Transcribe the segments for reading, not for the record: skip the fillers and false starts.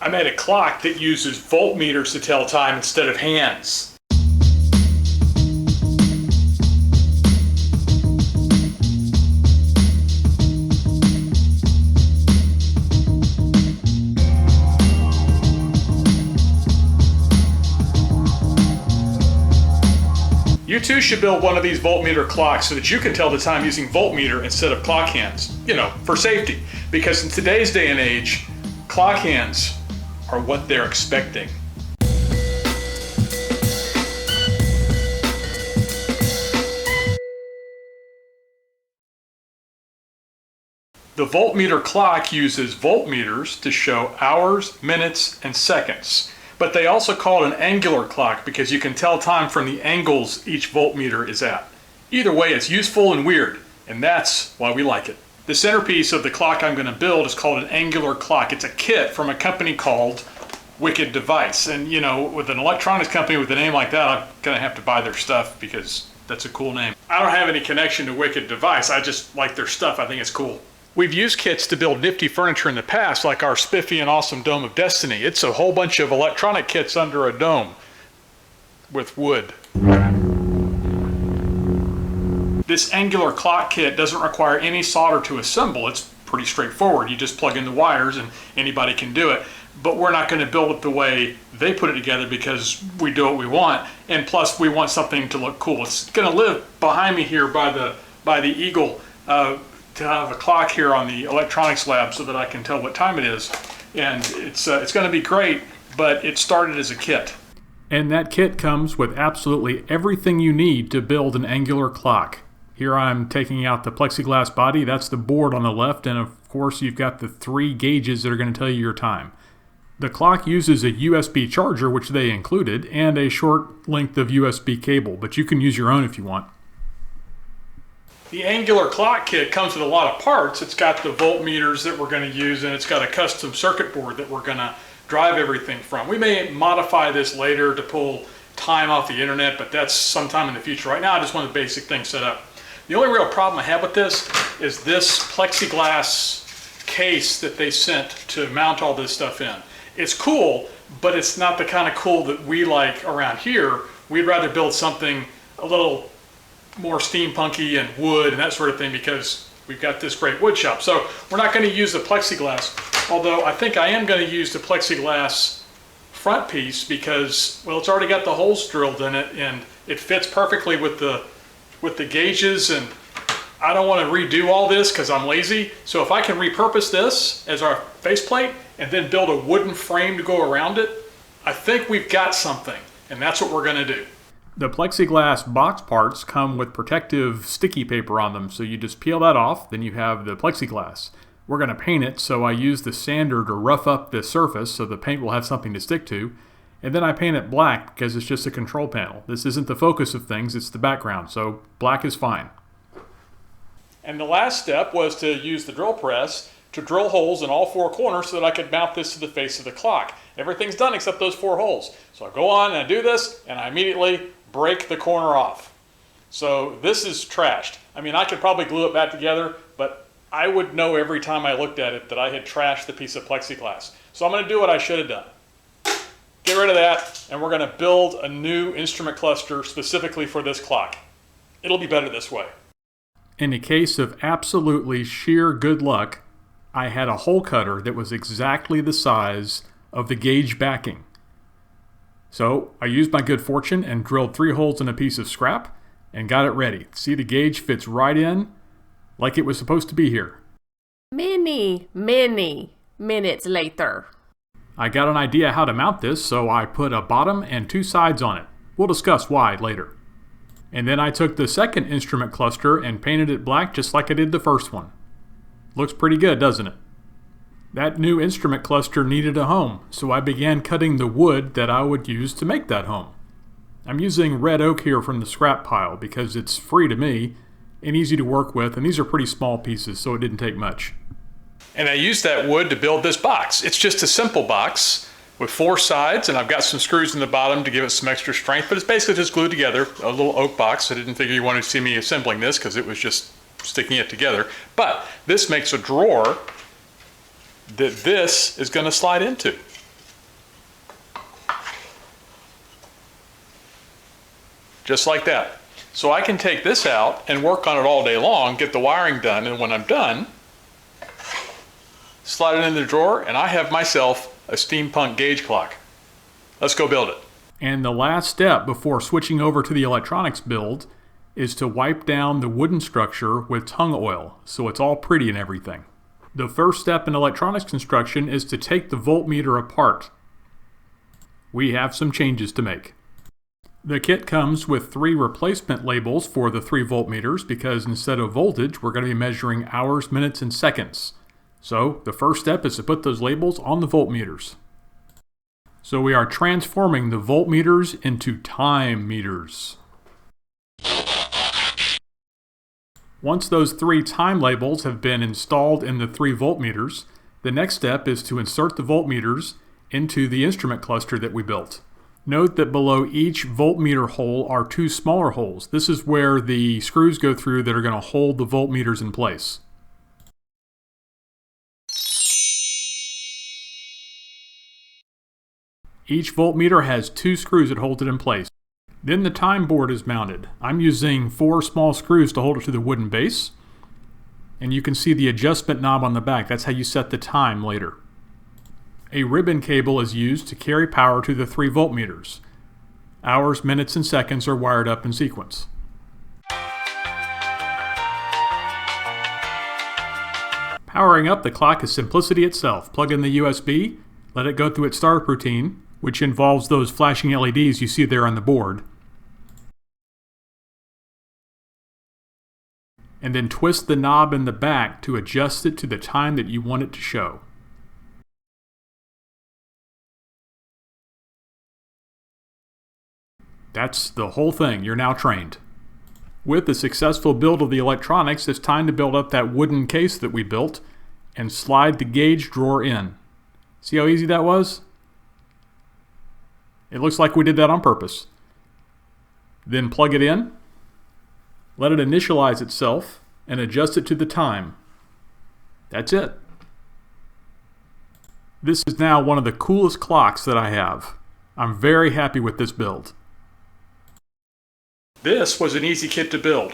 I made a clock that uses voltmeters to tell time instead of hands. You too should build one of these voltmeter clocks so that you can tell the time using voltmeter instead of clock hands. You know, for safety. Because in today's day and age, clock hands are what they're expecting. The voltmeter clock uses voltmeters to show hours, minutes, and seconds. But they also call it an angular clock because you can tell time from the angles each voltmeter is at. Either way, it's useful and weird, and that's why we like it. The centerpiece of the clock I'm going to build is called an angular clock. It's a kit from a company called Wicked Device. And you know, with an electronics company with a name like that, I'm going to have to buy their stuff because that's a cool name. I don't have any connection to Wicked Device. I just like their stuff. I think it's cool. We've used kits to build nifty furniture in the past, like our spiffy and awesome Dome of Destiny. It's a whole bunch of electronic kits under a dome with wood. This angular clock kit doesn't require any solder to assemble. It's pretty straightforward. You just plug in the wires and anybody can do it. But we're not going to build it the way they put it together because we do what we want. And plus we want something to look cool. It's going to live behind me here by the eagle to have a clock here on the electronics lab so that I can tell what time it is. And it's going to be great, but it started as a kit. And that kit comes with absolutely everything you need to build an angular clock. Here I'm taking out the plexiglass body, that's the board on the left, and of course you've got the 3 gauges that are going to tell you your time. The clock uses a USB charger, which they included, and a short length of USB cable, but you can use your own if you want. The angular clock kit comes with a lot of parts. It's got the voltmeters that we're going to use, and it's got a custom circuit board that we're going to drive everything from. We may modify this later to pull time off the internet, but that's sometime in the future. Right now I just want the basic thing set up. The only real problem I have with this is this plexiglass case that they sent to mount all this stuff in. It's cool, but it's not the kind of cool that we like around here. We'd rather build something a little more steampunky and wood and that sort of thing because we've got this great wood shop. So we're not going to use the plexiglass, although I think I am going to use the plexiglass front piece because, well, it's already got the holes drilled in it and it fits perfectly with the gauges, and I don't want to redo all this because I'm lazy. So if I can repurpose this as our faceplate and then build a wooden frame to go around it, I think we've got something, and that's what we're going to do. The plexiglass box parts come with protective sticky paper on them, so you just peel that off, then you have the plexiglass. We're going to paint it, so I use the sander to rough up the surface so the paint will have something to stick to. And then I paint it black because it's just a control panel. This isn't the focus of things, it's the background, so black is fine. And the last step was to use the drill press to drill holes in all 4 corners so that I could mount this to the face of the clock. Everything's done except those 4 holes. So I go on and I do this, and I immediately break the corner off. So this is trashed. I mean, I could probably glue it back together, but I would know every time I looked at it that I had trashed the piece of plexiglass. So I'm going to do what I should have done. Get rid of that, and we're going to build a new instrument cluster specifically for this clock. It'll be better this way. In a case of absolutely sheer good luck, I had a hole cutter that was exactly the size of the gauge backing. So I used my good fortune and drilled 3 holes in a piece of scrap and got it ready. See, the gauge fits right in like it was supposed to be here. Many minutes later. I got an idea how to mount this, so I put a bottom and 2 sides on it. We'll discuss why later. And then I took the second instrument cluster and painted it black just like I did the first one. Looks pretty good, doesn't it? That new instrument cluster needed a home, so I began cutting the wood that I would use to make that home. I'm using red oak here from the scrap pile because it's free to me and easy to work with, and these are pretty small pieces, so it didn't take much. And I used that wood to build this box. It's just a simple box with 4 sides, and I've got some screws in the bottom to give it some extra strength, but it's basically just glued together, a little oak box. I didn't figure you wanted to see me assembling this because it was just sticking it together. But this makes a drawer that this is going to slide into. just like that. So I can take this out and work on it all day long, get the wiring done, and when I'm done, slide it in the drawer, and I have myself a steampunk gauge clock. Let's go build it. And the last step before switching over to the electronics build is to wipe down the wooden structure with tung oil, so it's all pretty and everything. The first step in electronics construction is to take the voltmeter apart. We have some changes to make. The kit comes with 3 replacement labels for the 3 voltmeters because instead of voltage, we're going to be measuring hours, minutes, and seconds. So the first step is to put those labels on the voltmeters. So we are transforming the voltmeters into time meters. Once those 3 time labels have been installed in the 3 voltmeters, the next step is to insert the voltmeters into the instrument cluster that we built. Note that below each voltmeter hole are 2 smaller holes. This is where the screws go through that are going to hold the voltmeters in place. Each voltmeter has 2 screws that hold it in place. Then the time board is mounted. I'm using 4 small screws to hold it to the wooden base. And you can see the adjustment knob on the back. That's how you set the time later. A ribbon cable is used to carry power to the 3 voltmeters. Hours, minutes, and seconds are wired up in sequence. Powering up the clock is simplicity itself. Plug in the USB, let it go through its startup routine, which involves those flashing LEDs you see there on the board. And then twist the knob in the back to adjust it to the time that you want it to show. That's the whole thing. You're now trained. With the successful build of the electronics, it's time to build up that wooden case that we built and slide the gauge drawer in. See how easy that was? It looks like we did that on purpose. Then plug it in, let it initialize itself, and adjust it to the time. That's it. This is now one of the coolest clocks that I have. I'm very happy with this build. This was an easy kit to build.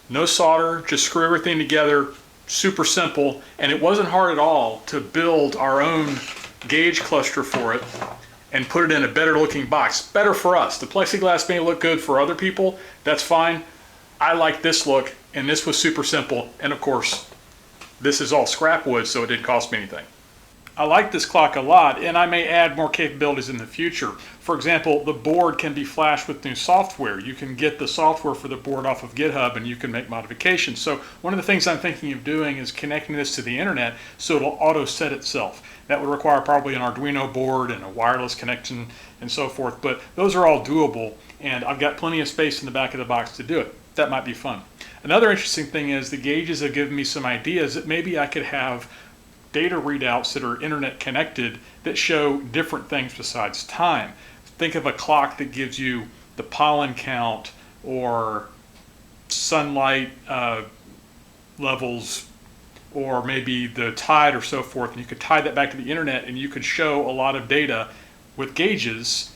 No solder, just screw everything together, super simple, and it wasn't hard at all to build our own gauge cluster for it and put it in a better looking box. Better for us. The plexiglass may look good for other people, that's fine. I like this look, and this was super simple, and of course, this is all scrap wood, so it didn't cost me anything. I like this clock a lot, and I may add more capabilities in the future. For example, the board can be flashed with new software. You can get the software for the board off of GitHub and you can make modifications. So one of the things I'm thinking of doing is connecting this to the internet so it'll auto set itself. That would require probably an Arduino board and a wireless connection and so forth, but those are all doable, and I've got plenty of space in the back of the box to do it. That might be fun. Another interesting thing is the gauges have given me some ideas that maybe I could have data readouts that are internet connected that show different things besides time. Think of a clock that gives you the pollen count or sunlight levels or maybe the tide or so forth, and you could tie that back to the internet and you could show a lot of data with gauges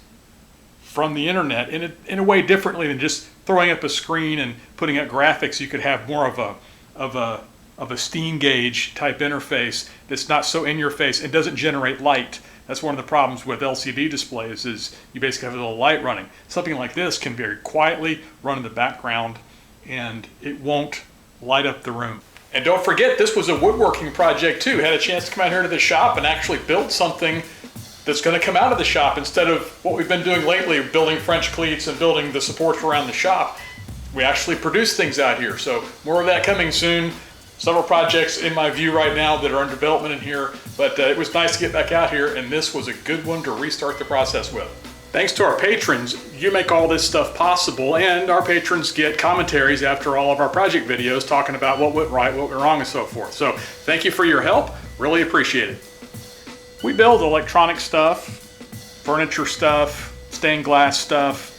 from the internet in a way differently than just throwing up a screen and putting up graphics. You could have more of a steam gauge type interface that's not so in your face and doesn't generate light. That's one of the problems with LCD displays is you basically have a little light running. Something like this can very quietly run in the background and it won't light up the room. And don't forget, this was a woodworking project too. Had a chance to come out here to the shop and actually build something that's going to come out of the shop instead of what we've been doing lately, building French cleats and building the supports around the shop. We actually produce things out here. So more of that coming soon. Several projects in my view right now that are under development in here, but it was nice to get back out here, and this was a good one to restart the process with. Thanks to our patrons, you make all this stuff possible, and our patrons get commentaries after all of our project videos talking about what went right, what went wrong, and so forth. So thank you for your help, really appreciate it. We build electronic stuff, furniture stuff, stained glass stuff,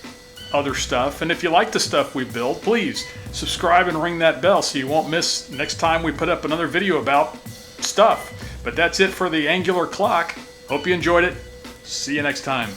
other stuff, and if you like the stuff we build, please subscribe and ring that bell so you won't miss next time we put up another video about stuff. But that's it for the angular clock. Hope you enjoyed it. See you next time.